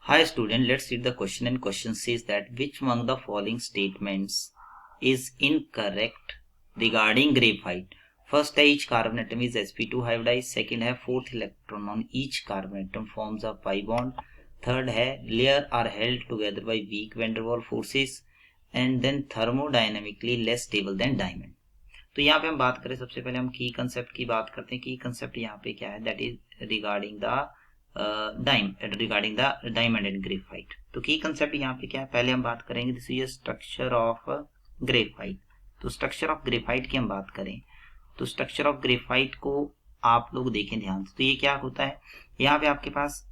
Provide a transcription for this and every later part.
Hi student, let's read the question and question says that which among the following statements is incorrect regarding graphite. First है each carbon atom is sp2 hybridized. Second है fourth electron on each carbon atom forms a pi bond. Third है layer are held together by weak van der Waals forces and then thermodynamically less stable than diamond. तो यहाँ पे हम बात करें, सबसे पहले हम की कंसेप्ट की बात करते हैं. की कंसेप्ट यहाँ पे क्या है, that is regarding the diamond and graphite. तो की कंसेप्ट यहाँ पे क्या है, पहले हम बात करेंगे this is structure of graphite. तो स्ट्रक्चर ऑफ ग्रेफाइट की हम बात करें तो स्ट्रक्चर ऑफ ग्रेफाइट को आप लोग देखें ध्यान से. तो ये क्या होता है, यहाँ पे आपके पास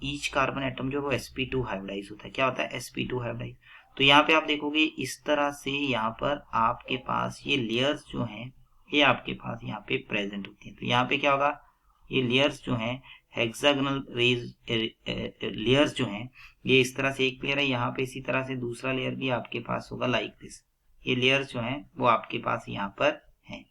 ईच कार्बन एटम जो वो sp2 हाइब्रिडाइज होता है. क्या होता है, sp2 हाइब्रिडाइज. तो यहाँ पे आप देखोगे इस तरह से यहाँ पर आपके पास ये लेयर्स जो हैं ये आपके पास यहाँ पे प्रेजेंट होती हैं. तो यहाँ पे क्या होगा, ये लेयर्स जो हैं हेक्सागोनल लेयर्स जो हैं ये इस तरह से, एक लेयर है यहाँ पे, इसी तरह से दूसरा लेयर भी आपके पास होगा लाइक दिस. ये लेयर्स जो हैं वो आपके पास यहाँ पर हैं.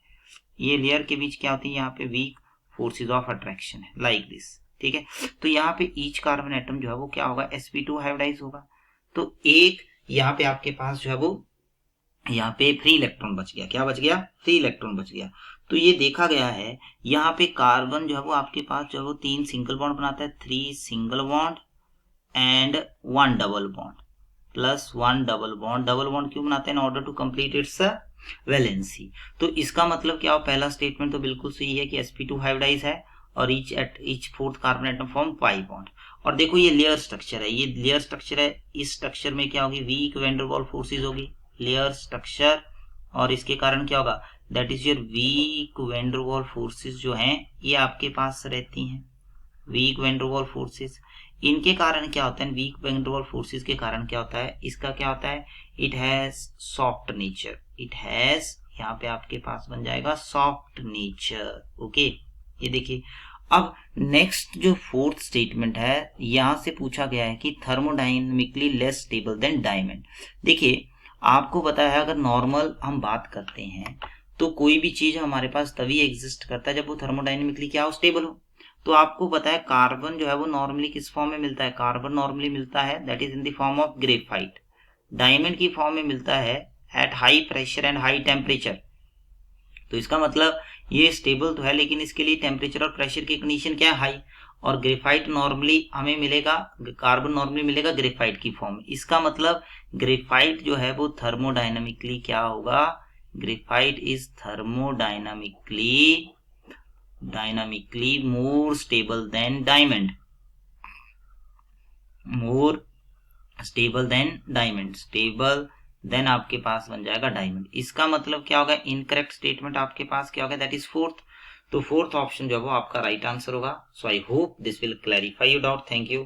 ये लेयर के बीच क्या होती है, यहाँ पे वीक फोर्सेस ऑफ अट्रैक्शन है लाइक दिस. ठीक है, तो यहाँ पे ईच कार्बन एटम जो है वो क्या होगा, sp2 हाइब्रिडाइज होगा. तो एक यहाँ पे आपके पास जो है वो यहाँ पे फ्री इलेक्ट्रॉन बच गया. क्या बच गया, फ्री इलेक्ट्रॉन बच गया. तो ये देखा गया है यहाँ पे कार्बन जो है वो आपके पास जो है वो 3 सिंगल बॉन्ड बनाता है, 3 single bond and 1 double bond plus 1 double bond. Double bond क्यों बनाते हैं, in order to complete its valency. तो इसका मतलब क्या हो, पहला स्टेटमेंट तो बिल्कुल सही है कि sp2 हाइब्रिडाइज है और each fourth carbon atom form pi bond. और देखो ये लेयर स्ट्रक्चर है, ये लेयर स्ट्रक्चर है. इस स्ट्रक्चर में क्या होगी, weak van der Waals forces होगी, लेयर स्ट्रक्चर. और इसके कारण क्या होगा, that is your weak van der Waals forces जो हैं ये आपके पास रहती हैं, weak van der Waals forces. इनके कारण क्या होता है, weak van der Waals forces के कारण क्या होता है, इसका क्या होता है, it has soft nature. It has, यहाँ पे आपके पास बन जाएगा सॉफ्ट नेचर. ओके, ये देखिए. अब नेक्स्ट जो फोर्थ स्टेटमेंट है, यहां से पूछा गया है कि thermodynamically less stable then diamond. देखिए आपको पता है अगर नॉर्मल हम बात करते हैं तो कोई भी चीज हमारे पास तभी एग्जिस्ट करता है जब वो थर्मोडायनेमिकली क्या हो, स्टेबल हो. तो आपको पता है कार्बन जो है वो नॉर्मली किस फॉर्म में मिलता है, कार्बन नॉर्मली मिलता है that is in the form of graphite. Diamond की फॉर्म में मिलता है at high pressure and high temperature. तो इसका मतलब ये स्टेबल तो है लेकिन इसके लिए टेम्परेचर और प्रेशर की कंडीशन क्या है, हाई. और ग्रेफाइट नॉर्मली हमें मिलेगा, कार्बन नॉर्मली मिलेगा ग्रेफाइट की फॉर्म में. इसका मतलब ग्रेफाइट जो है वो थर्मोडायनामिकली क्या होगा, graphite is dynamically more stable then diamond, more stable then diamond, stable then आपके पास बन जाएगा डायमंड. इसका मतलब क्या होगा, इनकरेक्ट स्टेटमेंट आपके पास क्या होगा, दैट इज फोर्थ. तो फोर्थ ऑप्शन जो है वो आपका राइट आंसर होगा. So I hope this will clarify your doubt. Thank you.